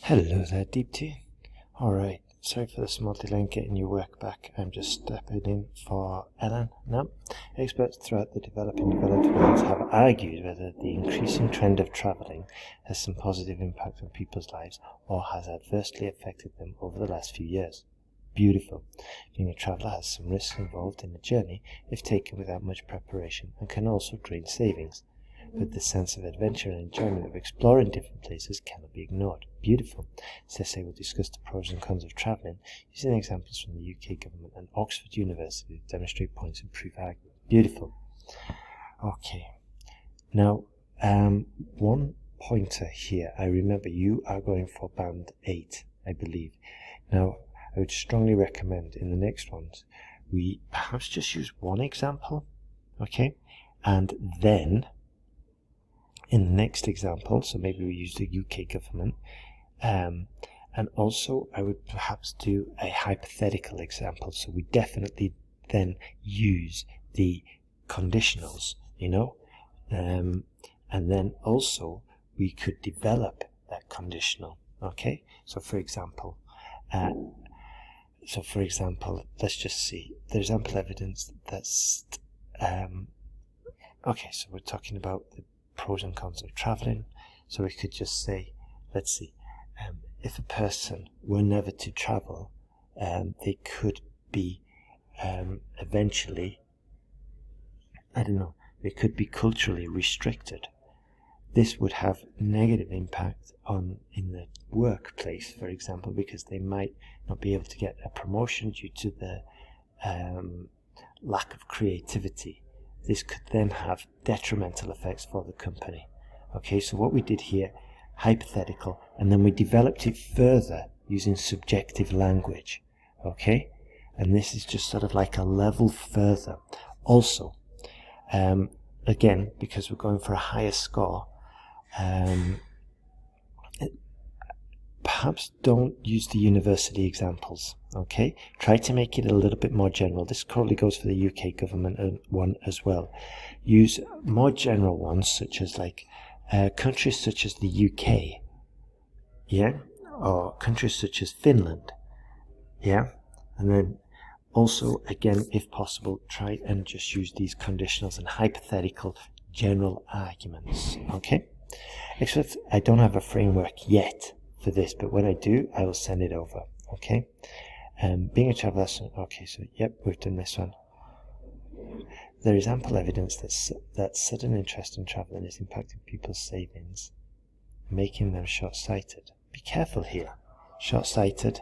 Hello there, Deepti. Alright, sorry for the small delay in getting your work back. I'm just stepping in for Ellen now. Experts throughout the developing developed worlds have argued whether the increasing trend of travelling has some positive impact on people's lives or has adversely affected them over the last few years. Beautiful. Being a traveller has some risks involved in the journey if taken without much preparation and can also drain savings. But the sense of adventure and enjoyment of exploring different places cannot be ignored. Beautiful. This essay will discuss the pros and cons of travelling, using examples from the UK government and Oxford University to demonstrate points and prove arguments. Beautiful. Okay. Now, one pointer here. I remember you are going for band 8, I believe. Now, I would strongly recommend in the next ones, we perhaps just use one example, okay? And then in the next example, so maybe we use the UK government, and also I would perhaps do a hypothetical example, so we definitely then use the conditionals, and then also we could develop that conditional, okay? So for example, let's just see, there's ample evidence that's, okay, so we're talking about the pros and cons of travelling. So we could just say, let's see, if a person were never to travel, they could be eventually, they could be culturally restricted. This would have negative impact in the workplace, for example, because they might not be able to get a promotion due to the lack of creativity. This could then have detrimental effects for the company. Okay, so what we did here, hypothetical, and then we developed it further using subjective language. Okay, and this is just sort of like a level further. Also, again, because we're going for a higher score, perhaps don't use the university examples, okay? Try to make it a little bit more general. This probably goes for the UK government one as well. Use more general ones, such as like countries such as the UK, yeah? Or countries such as Finland, yeah? And then also, again, if possible, try and just use these conditionals and hypothetical general arguments, okay? Except I don't have a framework yet for this, but when I do, I will send it over, okay? Being a traveller, okay, so yep, we've done this one. There is ample evidence that sudden interest in travelling is impacting people's savings, making them short-sighted. Be careful here. Short-sighted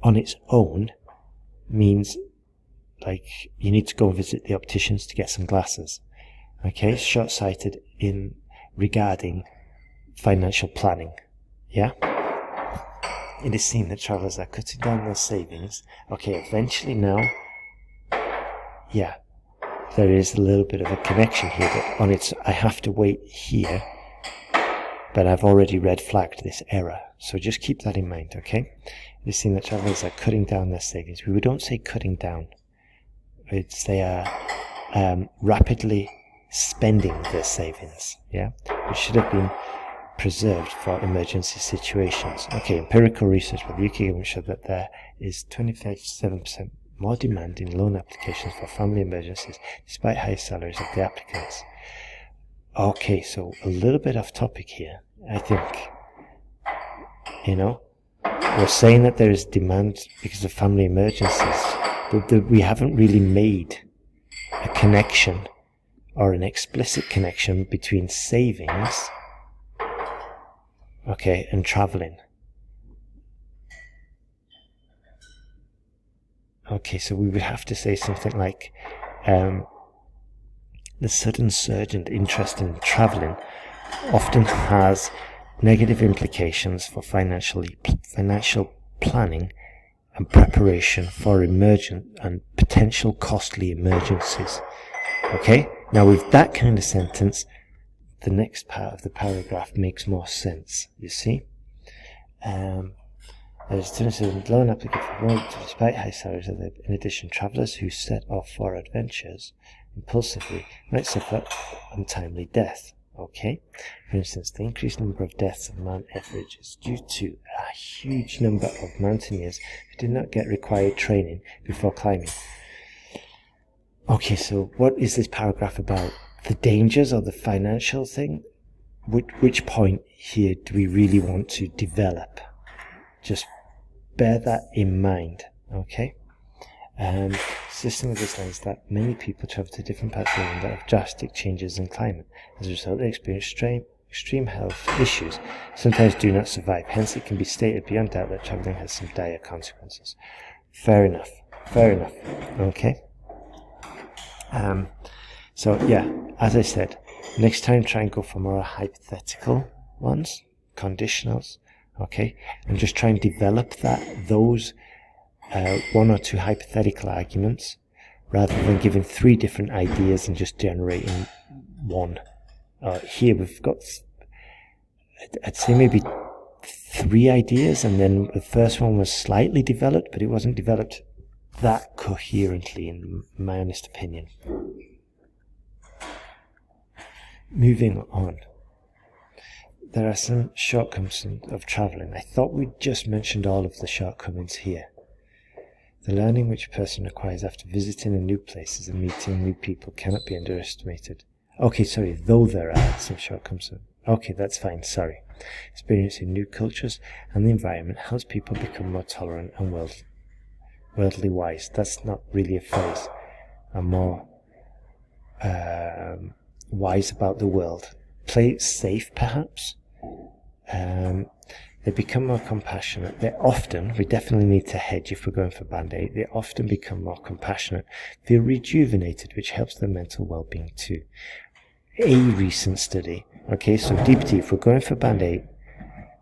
on its own means like you need to go and visit the opticians to get some glasses. Okay, short-sighted in regarding financial planning, yeah? It is seen that travellers are cutting down their savings. Okay, eventually now, yeah, there is a little bit of a connection here, but on its, I have to wait here, but I've already red flagged this error, so just keep that in mind, okay? It is seen that travellers are cutting down their savings. We don't say cutting down, they are rapidly spending their savings, yeah? Which should have been preserved for emergency situations. Okay, empirical research by the UK government showed that there is 27% more demand in loan applications for family emergencies despite high salaries of the applicants. Okay, so a little bit off topic here, I think. We're saying that there is demand because of family emergencies, but we haven't really made a connection or an explicit connection between savings, okay, and travelling. Okay, so we would have to say something like the sudden surge in interest in travelling often has negative implications for financial planning and preparation for emergent and potential costly emergencies. Okay, now with that kind of sentence, the next part of the paragraph makes more sense, you see. There's students who loan applicants for loan despite high salaries. In addition, travellers who set off for adventures impulsively might suffer untimely death. Okay, for instance, the increased number of deaths on Mount Everest is due to a huge number of mountaineers who did not get required training before climbing. Okay, so what is this paragraph about? The dangers or the financial thing? Which point here do we really want to develop? Just bear that in mind, okay? System of this line is that many people travel to different parts of the world that have drastic changes in climate. As a result, they experience extreme health issues, sometimes do not survive. Hence, it can be stated beyond doubt that traveling has some dire consequences. Fair enough, okay? So yeah, as I said, next time try and go for more hypothetical ones, conditionals, okay? And just try and develop those one or two hypothetical arguments rather than giving three different ideas and just generating one. Here we've got, I'd say maybe three ideas, and then the first one was slightly developed, but it wasn't developed that coherently in my honest opinion. Moving on. There are some shortcomings of travelling. I thought we'd just mentioned all of the shortcomings here. The learning which a person acquires after visiting a new places and meeting new people cannot be underestimated. Okay, sorry, though there are some shortcomings. Okay, that's fine, sorry. Experiencing new cultures and the environment helps people become more tolerant and worldly wise. That's not really a phrase. I'm more wise about the world. Play it safe, perhaps. They become more compassionate. We definitely need to hedge if we're going for Band-Aid. They often become more compassionate. Feel rejuvenated, which helps their mental well-being too. A recent study. Okay, so Deepti, if we're going for Band-Aid,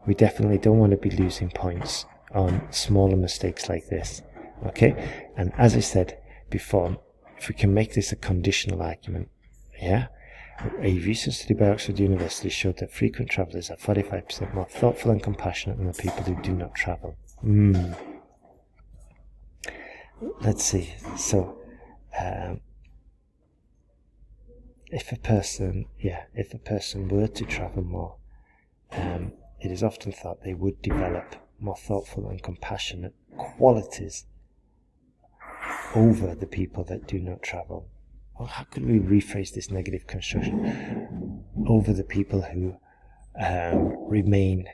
we definitely don't want to be losing points on smaller mistakes like this. Okay, and as I said before, if we can make this a conditional argument, yeah? A recent study by Oxford University showed that frequent travellers are 45% more thoughtful and compassionate than the people who do not travel. Let's see. So, if a person were to travel more, it is often thought they would develop more thoughtful and compassionate qualities over the people that do not travel. Well, how could we rephrase this negative construction? Over the people who remain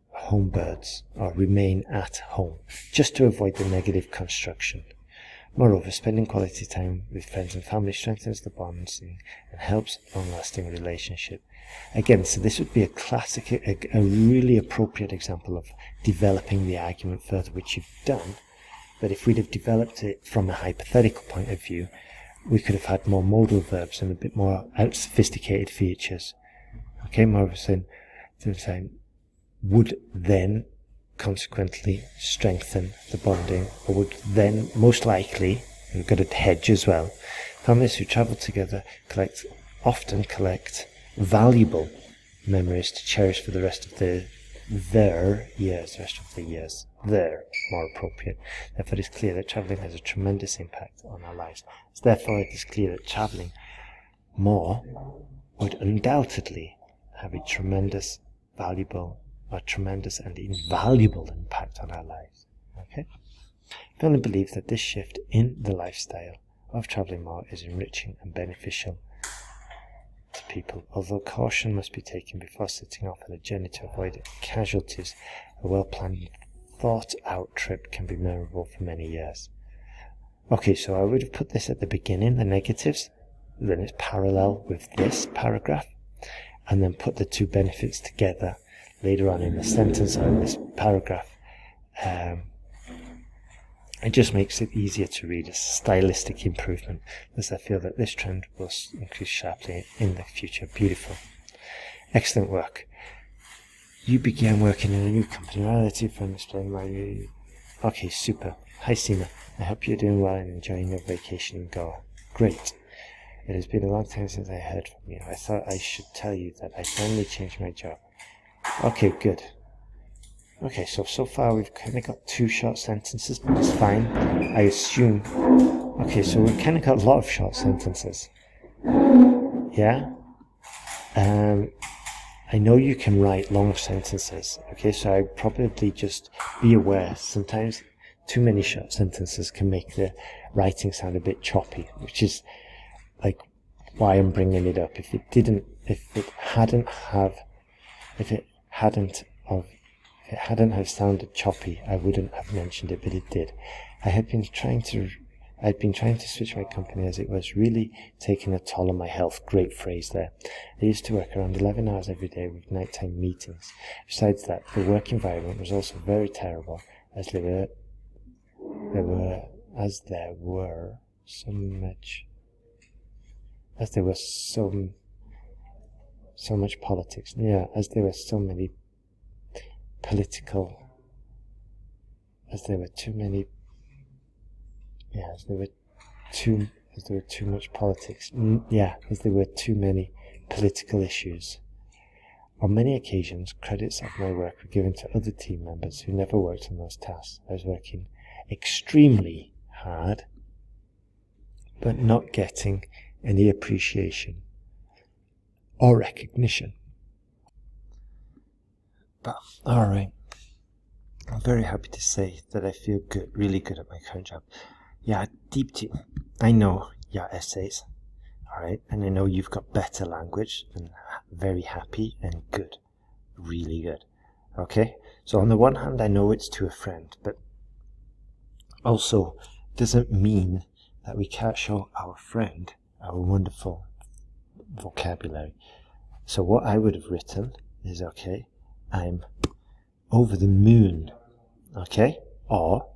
home birds or remain at home, just to avoid the negative construction. Moreover, spending quality time with friends and family strengthens the bonds and helps long-lasting relationship. Again, so this would be a classic, a really appropriate example of developing the argument further, which you've done. But if we'd have developed it from a hypothetical point of view, we could have had more modal verbs and a bit more sophisticated features. Okay, more of a saying would then consequently strengthen the bonding, or would then most likely, we've got a hedge as well, families who travel together often collect valuable memories to cherish for the rest of their years. They're more appropriate. Therefore, it is clear that travelling has a tremendous impact on our lives. Therefore, it is clear that travelling more would undoubtedly have a tremendous and invaluable impact on our lives. Okay? I firmly believe that this shift in the lifestyle of travelling more is enriching and beneficial to people. Although caution must be taken before setting off on a journey to avoid casualties, a well-planned, thought-out trip can be memorable for many years. Okay, so I would have put this at the beginning, the negatives, then it's parallel with this paragraph, and then put the two benefits together later on in the sentence or in this paragraph. It just makes it easier to read. It's a stylistic improvement, as I feel that this trend will increase sharply in the future. Beautiful. Excellent work. You began working in a new company. Relative friend explained why. Okay, super. Hi, Seema. I hope you're doing well and enjoying your vacation in Goa. Great. It has been a long time since I heard from you. I thought I should tell you that I finally changed my job. Okay, good. Okay, so far we've kind of got two short sentences, but it's fine. I assume. Okay, so we've kind of got a lot of short sentences. Yeah? I know you can write long sentences, okay, so I'd probably just be aware sometimes too many short sentences can make the writing sound a bit choppy, which is like why I'm bringing it up. If it hadn't have sounded choppy, I wouldn't have mentioned it, but it did. I'd been trying to switch my company as it was really taking a toll on my health. Great phrase there. I used to work around 11 hours every day with nighttime meetings. Besides that, the work environment was also very terrible, as there was so much politics. Yeah, as there were so many political, as there were too much politics. As there were too many political issues. On many occasions, credits of my work were given to other team members who never worked on those tasks. I was working extremely hard, but not getting any appreciation or recognition. But, alright, I'm very happy to say that I feel good, really good at my current job. Yeah, Deepti, I know your essays, alright, and I know you've got better language, and very happy and good, really good, okay? So on the one hand, I know it's to a friend, but also doesn't mean that we can't show our friend our wonderful vocabulary. So what I would have written is, okay, I'm over the moon, okay? Or,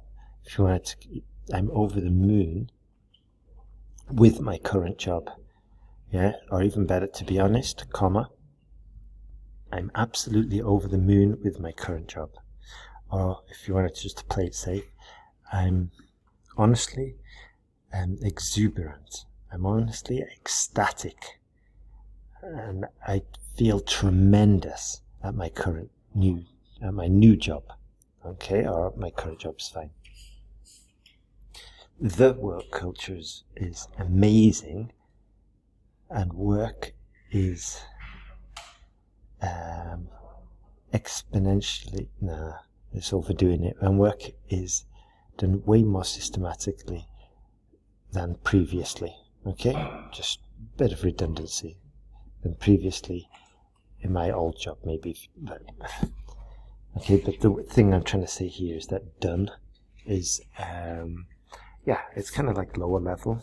if you wanted to, I'm over the moon with my current job, yeah? Or even better, to be honest, comma, I'm absolutely over the moon with my current job. Or, if you wanted to just play it safe, I'm honestly exuberant. I'm honestly ecstatic. And I feel tremendous at my new job. Okay, or my current job's fine. The work culture is amazing, and work is exponentially, it's overdoing it, and work is done way more systematically than previously. Okay, just a bit of redundancy than previously in my old job, maybe. But the thing I'm trying to say here is that done is, it's kind of like lower level,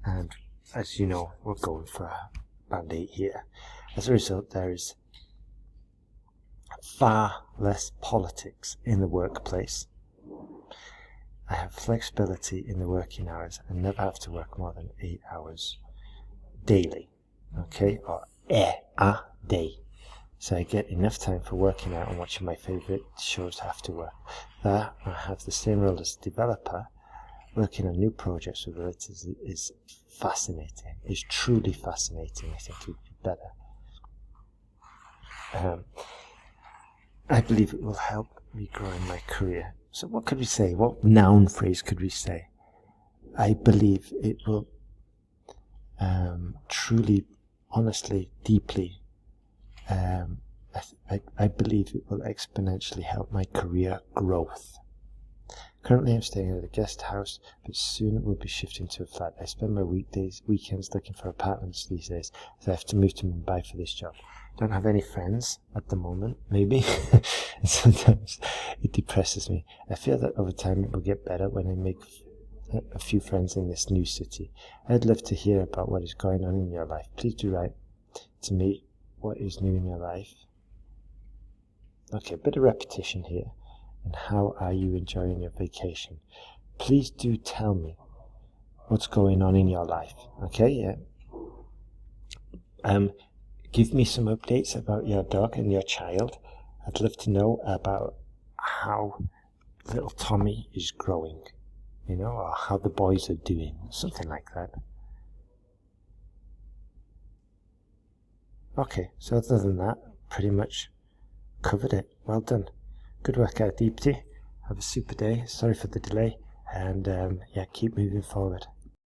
and as you know, we're going for band 8 here. As a result, there is far less politics in the workplace. I have flexibility in the working hours and never have to work more than 8 hours daily, okay, or a day. So I get enough time for working out and watching my favourite shows after work. There, I have the same role as developer. Working on new projects with relatives is fascinating. It's truly fascinating. I think it would be better. I believe it will help me grow in my career. So what could we say? What noun phrase could we say? I believe it will truly, honestly, deeply, I believe it will exponentially help my career growth. Currently I'm staying at a guest house, but soon we'll be shifting to a flat. I spend my weekends looking for apartments these days, so I have to move to Mumbai for this job. Don't have any friends at the moment, maybe. And sometimes it depresses me. I feel that over time it will get better when I make a few friends in this new city. I'd love to hear about what is going on in your life. Please do write to me what is new in your life. Okay, a bit of repetition here. And how are you enjoying your vacation? Please do tell me what's going on in your life. Okay, yeah. Give me some updates about your dog and your child. I'd love to know about how little Tommy is growing, or how the boys are doing, something like that. Okay, so other than that, pretty much covered it. Well done. Good work out, Deepti. Have a super day. Sorry for the delay. And keep moving forward.